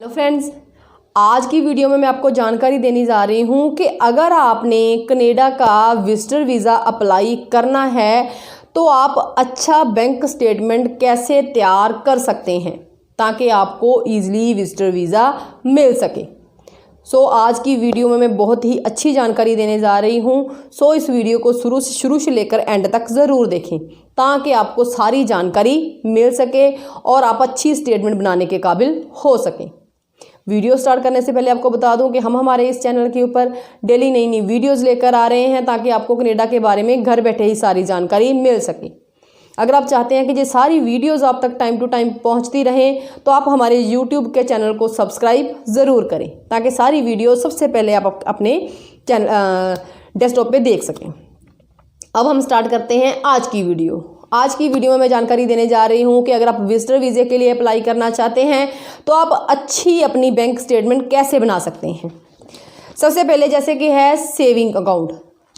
तो फ्रेंड्स, आज की वीडियो में मैं आपको जानकारी देने जा रही हूँ कि अगर आपने कनाडा का विजिटर वीज़ा अप्लाई करना है तो आप अच्छा बैंक स्टेटमेंट कैसे तैयार कर सकते हैं ताकि आपको ईज़िली विजिटर वीज़ा मिल सके। आज की वीडियो में मैं बहुत ही अच्छी जानकारी देने जा रही हूँ। इस वीडियो को शुरू से लेकर एंड तक ज़रूर देखें ताकि आपको सारी जानकारी मिल सके और आप अच्छी स्टेटमेंट बनाने के काबिल हो सकें। वीडियो स्टार्ट करने से पहले आपको बता दूं कि हम हमारे इस चैनल के ऊपर डेली नई नई वीडियोज़ लेकर आ रहे हैं ताकि आपको कनाडा के बारे में घर बैठे ही सारी जानकारी मिल सके। अगर आप चाहते हैं कि ये सारी वीडियोज़ आप तक टाइम टू टाइम पहुंचती रहें तो आप हमारे यूट्यूब के चैनल को सब्सक्राइब ज़रूर करें ताकि सारी वीडियो सबसे पहले आप अपने चैनल डेस्कटॉप पे देख सकें। अब हम स्टार्ट करते हैं आज की वीडियो। आज की वीडियो में मैं जानकारी देने जा रही हूं कि अगर आप विजिटर वीज़े के लिए अप्लाई करना चाहते हैं तो आप अच्छी अपनी बैंक स्टेटमेंट कैसे बना सकते हैं। सबसे पहले जैसे कि है सेविंग अकाउंट,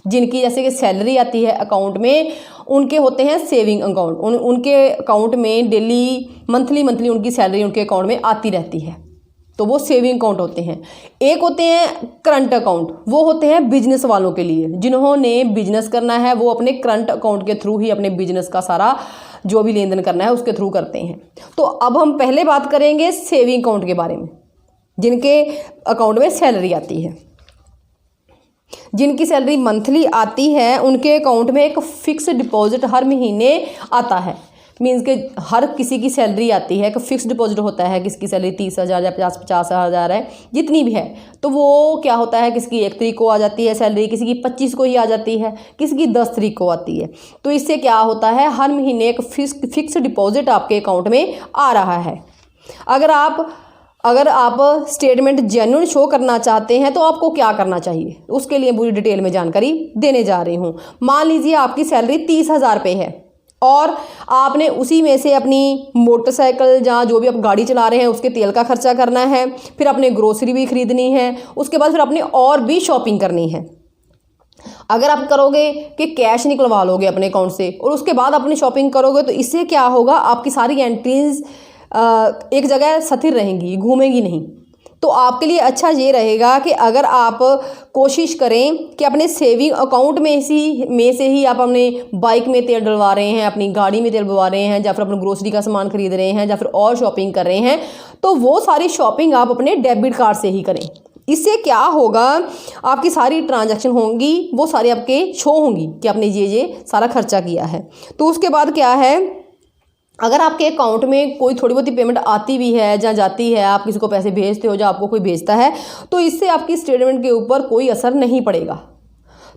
जिनकी जैसे कि सैलरी आती है अकाउंट में, उनके होते हैं सेविंग अकाउंट। उनके अकाउंट में डेली मंथली उनकी सैलरी उनके अकाउंट में आती रहती है, तो वो सेविंग अकाउंट होते हैं। एक होते हैं करंट अकाउंट, वो होते हैं बिजनेस वालों के लिए, जिन्होंने बिजनेस करना है वो अपने करंट अकाउंट के थ्रू ही अपने बिजनेस का सारा जो भी लेन देन करना है उसके थ्रू करते हैं। तो अब हम पहले बात करेंगे सेविंग अकाउंट के बारे में, जिनके अकाउंट में सैलरी आती है। जिनकी सैलरी मंथली आती है उनके अकाउंट में एक फ़िक्स डिपॉजिट हर महीने आता है। मीन्स के हर किसी की सैलरी आती है, एक फ़िक्स डिपॉजिट होता है। किसकी सैलरी 30,000 या 50,000 है, जितनी भी है, तो वो क्या होता है, किसी की 1 तारीख को आ जाती है सैलरी, किसी की 25 को ही आ जाती है, किसी की 10 तारीख को आती है। तो इससे क्या होता है, हर महीने एक फिक्स डिपॉजिट आपके अकाउंट में आ रहा है। अगर आप स्टेटमेंट जेन्युइन शो करना चाहते हैं तो आपको क्या करना चाहिए, उसके लिए पूरी डिटेल में जानकारी देने जा रही हूँ। मान लीजिए आपकी सैलरी 30,000 रुपये है और आपने उसी में से अपनी मोटरसाइकिल या जो भी आप गाड़ी चला रहे हैं उसके तेल का खर्चा करना है, फिर अपने ग्रोसरी भी खरीदनी है, उसके बाद फिर अपने और भी शॉपिंग करनी है। अगर आप करोगे कि कैश निकलवा लोगे अपने अकाउंट से और उसके बाद अपनी शॉपिंग करोगे तो इससे क्या होगा, आपकी सारी एंट्रीज एक जगह स्थिर रहेंगी, घूमेंगी नहीं। तो आपके लिए अच्छा ये रहेगा कि अगर आप कोशिश करें कि अपने सेविंग अकाउंट में से ही आप अपने बाइक में तेल डलवा रहे हैं, अपनी गाड़ी में तेल डलवा रहे हैं, या फिर अपने ग्रोसरी का सामान खरीद रहे हैं, या फिर और शॉपिंग कर रहे हैं, तो वो सारी शॉपिंग आप अपने डेबिट कार्ड से ही करें। इससे क्या होगा, आपकी सारी ट्रांजैक्शन होंगी वो सारी आपके शो होंगी कि आपने ये सारा खर्चा किया है। तो उसके बाद क्या है, अगर आपके अकाउंट में कोई थोड़ी बहुत पेमेंट आती भी है या जाती है, आप किसी को पैसे भेजते हो या आपको कोई भेजता है, तो इससे आपकी स्टेटमेंट के ऊपर कोई असर नहीं पड़ेगा।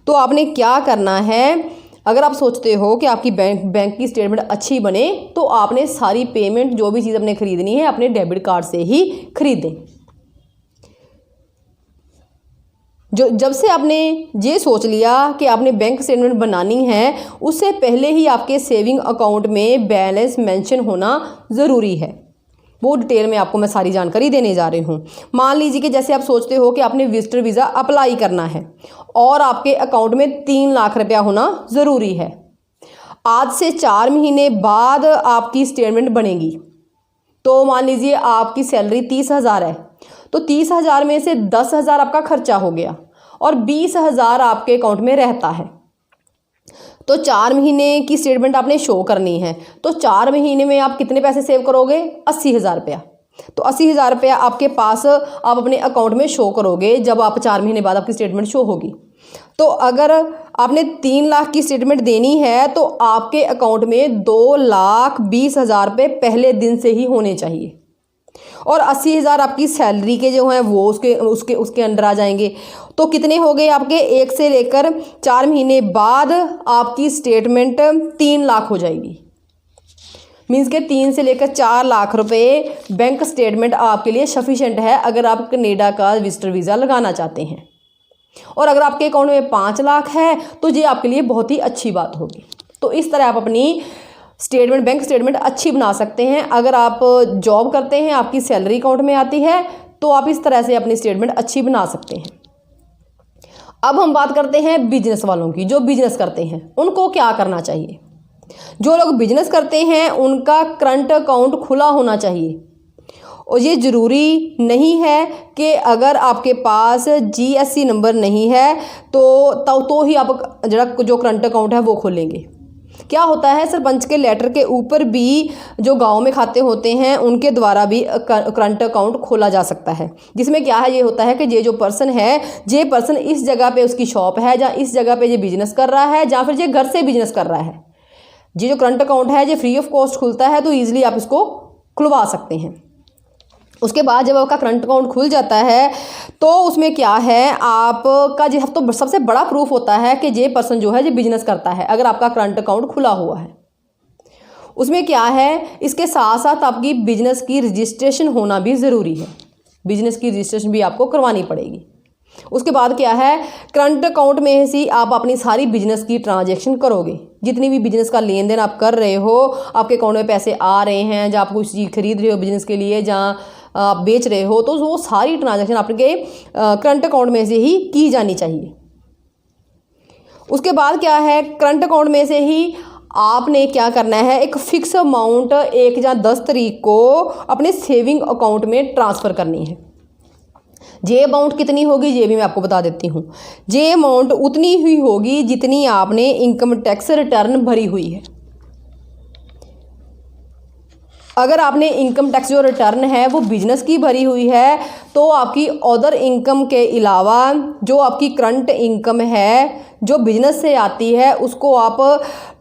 तो आपने क्या करना है, अगर आप सोचते हो कि आपकी बैंक की स्टेटमेंट अच्छी बने तो आपने सारी पेमेंट जो भी चीज़ आपने खरीदनी है अपने डेबिट कार्ड से ही खरीदें। जब से आपने ये सोच लिया कि आपने बैंक स्टेटमेंट बनानी है, उससे पहले ही आपके सेविंग अकाउंट में बैलेंस मेंशन होना ज़रूरी है। वो डिटेल में आपको मैं सारी जानकारी देने जा रही हूँ। मान लीजिए कि जैसे आप सोचते हो कि आपने विजिटर वीज़ा अप्लाई करना है और आपके अकाउंट में 3 लाख रुपया होना ज़रूरी है। आज से 4 महीने बाद आपकी स्टेटमेंट बनेगी। तो मान लीजिए आपकी सैलरी 30,000 है, तो 30,000 में से 10,000 आपका खर्चा हो गया और 20,000 आपके अकाउंट में रहता है। तो 4 महीने की स्टेटमेंट आपने शो करनी है, तो 4 महीने में आप कितने पैसे सेव करोगे, 80,000 रुपया। तो 80,000 रुपया आपके पास आप अपने अकाउंट में शो करोगे जब आप 4 महीने बाद आपकी स्टेटमेंट शो होगी। तो अगर आपने 3 लाख की स्टेटमेंट देनी है तो आपके अकाउंट में 2,20,000 रुपये पहले दिन से ही होने चाहिए और 80,000 आपकी सैलरी के जो हैं वो उसके अंडर आ जाएंगे। तो कितने हो गए आपके, 1 से लेकर 4 महीने बाद आपकी स्टेटमेंट 3 लाख हो जाएगी। मीन्स के 3 से लेकर 4 लाख रुपए बैंक स्टेटमेंट आपके लिए सफिशेंट है अगर आप कनाडा का विजिटर वीज़ा लगाना चाहते हैं। और अगर आपके अकाउंट में 5 लाख है तो ये आपके लिए बहुत ही अच्छी बात होगी। तो इस तरह आप अपनी बैंक स्टेटमेंट अच्छी बना सकते हैं। अगर आप जॉब करते हैं, आपकी सैलरी अकाउंट में आती है, तो आप इस तरह से अपनी स्टेटमेंट अच्छी बना सकते हैं। अब हम बात करते हैं बिजनेस वालों की, जो बिजनेस करते हैं उनको क्या करना चाहिए। जो लोग बिजनेस करते हैं उनका करंट अकाउंट खुला होना चाहिए और ये ज़रूरी नहीं है कि अगर आपके पास GST नंबर नहीं है तो ही आप जो करंट अकाउंट है वो खोलेंगे। क्या होता है, सरपंच के लेटर के ऊपर भी जो गांव में खाते होते हैं उनके द्वारा भी करंट अकाउंट खोला जा सकता है, जिसमें क्या है, ये होता है कि ये जो पर्सन है, ये पर्सन इस जगह पे उसकी शॉप है, या इस जगह पे ये बिजनेस कर रहा है, या फिर ये घर से बिजनेस कर रहा है। ये जो करंट अकाउंट है ये फ्री ऑफ कॉस्ट खुलता है, तो ईजिली आप इसको खुलवा सकते हैं। उसके बाद जब आपका करंट अकाउंट खुल जाता है तो उसमें क्या है, आपका जो तो सबसे बड़ा प्रूफ होता है कि ये पर्सन जो है ये बिजनेस करता है। अगर आपका करंट अकाउंट खुला हुआ है, उसमें क्या है, इसके साथ साथ आपकी बिजनेस की रजिस्ट्रेशन होना भी ज़रूरी है। बिजनेस की रजिस्ट्रेशन भी आपको करवानी पड़ेगी। उसके बाद क्या है, करंट अकाउंट में से आप अपनी सारी बिजनेस की ट्रांजैक्शन करोगे। जितनी भी बिजनेस का लेन देन आप कर रहे हो, आपके अकाउंट में पैसे आ रहे हैं, जहाँ आप कुछ चीज़ खरीद रहे हो बिजनेस के लिए, जहाँ आप बेच रहे हो, तो वो सारी ट्रांजैक्शन आपके करंट अकाउंट में से ही की जानी चाहिए। उसके बाद क्या है, करंट अकाउंट में से ही आपने क्या करना है, एक फिक्स अमाउंट 1 या 10 तारीख को अपने सेविंग अकाउंट में ट्रांसफ़र करनी है। ये अमाउंट कितनी होगी ये भी मैं आपको बता देती हूँ। ये अमाउंट उतनी ही होगी जितनी आपने इनकम टैक्स रिटर्न भरी हुई है। अगर आपने इनकम टैक्स जो रिटर्न है वो बिजनेस की भरी हुई है, तो आपकी अदर इनकम के अलावा जो आपकी करंट इनकम है जो बिजनेस से आती है, उसको आप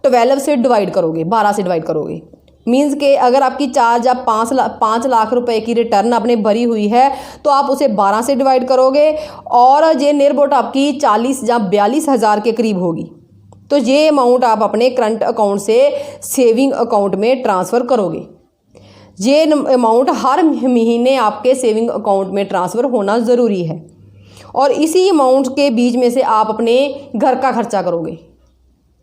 12 से डिवाइड करोगे, 12 से डिवाइड करोगे। मीन्स के अगर आपकी 4 या 5 लाख रुपए की रिटर्न आपने भरी हुई है, तो आप उसे 12 से डिवाइड करोगे, और ये नियर अबाउट आपकी 40 या 42 हज़ार के करीब होगी। तो ये अमाउंट आप अपने करंट अकाउंट से सेविंग अकाउंट में ट्रांसफ़र करोगे। ये अमाउंट हर महीने आपके सेविंग अकाउंट में ट्रांसफ़र होना ज़रूरी है, और इसी अमाउंट के बीच में से आप अपने घर का खर्चा करोगे।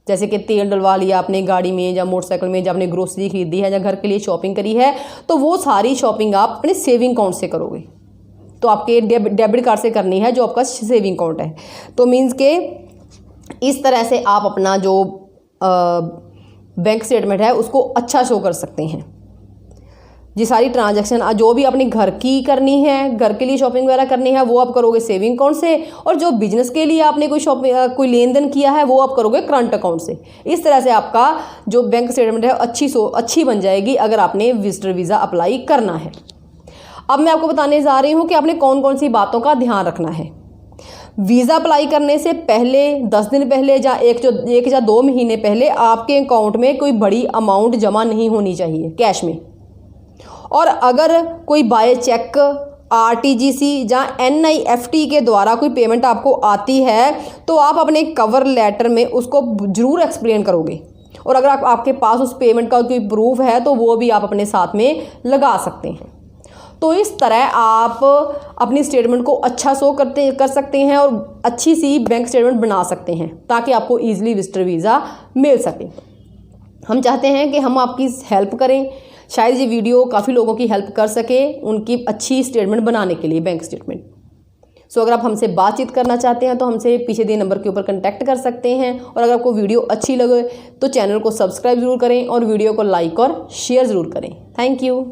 जैसे कि तेल डलवा लिया आपने गाड़ी में या मोटरसाइकिल में, जब आपने ग्रोसरी खरीदी है या घर के लिए शॉपिंग करी है, तो वो सारी शॉपिंग आप अपने सेविंग अकाउंट से करोगे। तो आपके डेबिट कार्ड से करनी है जो आपका सेविंग अकाउंट है। तो मीन्स के इस तरह से आप अपना जो बैंक स्टेटमेंट है उसको अच्छा शो कर सकते हैं। ये सारी ट्रांजैक्शन जो भी अपने घर की करनी है, घर के लिए शॉपिंग वगैरह करनी है, वो आप करोगे सेविंग अकाउंट से, और जो बिजनेस के लिए आपने कोई लेन देन किया है वो आप करोगे करंट अकाउंट से। इस तरह से आपका जो बैंक स्टेटमेंट है अच्छी बन जाएगी अगर आपने विजिटर वीज़ा अप्लाई करना है। अब मैं आपको बताने जा रही हूँ कि आपने कौन कौन सी बातों का ध्यान रखना है। वीज़ा अप्लाई करने से पहले 10 दिन पहले या 1 या 2 महीने पहले आपके अकाउंट में कोई बड़ी अमाउंट जमा नहीं होनी चाहिए कैश में। और अगर कोई बाय चेक, RTGC या NIFT के द्वारा कोई पेमेंट आपको आती है, तो आप अपने कवर लेटर में उसको ज़रूर एक्सप्लेन करोगे, और अगर आपके पास उस पेमेंट का कोई प्रूफ है तो वो भी आप अपने साथ में लगा सकते हैं। तो इस तरह आप अपनी स्टेटमेंट को अच्छा शो कर सकते हैं और अच्छी सी बैंक स्टेटमेंट बना सकते हैं, ताकि आपको ईजिली विजिटर वीज़ा मिल सके। हम चाहते हैं कि हम आपकी हेल्प करें, शायद ये वीडियो काफ़ी लोगों की हेल्प कर सके उनकी अच्छी स्टेटमेंट बनाने के लिए, बैंक स्टेटमेंट। सो अगर आप हमसे बातचीत करना चाहते हैं तो हमसे पीछे दिए नंबर के ऊपर कांटेक्ट कर सकते हैं। और अगर आपको वीडियो अच्छी लगे तो चैनल को सब्सक्राइब ज़रूर करें और वीडियो को लाइक और शेयर ज़रूर करें। Thank you.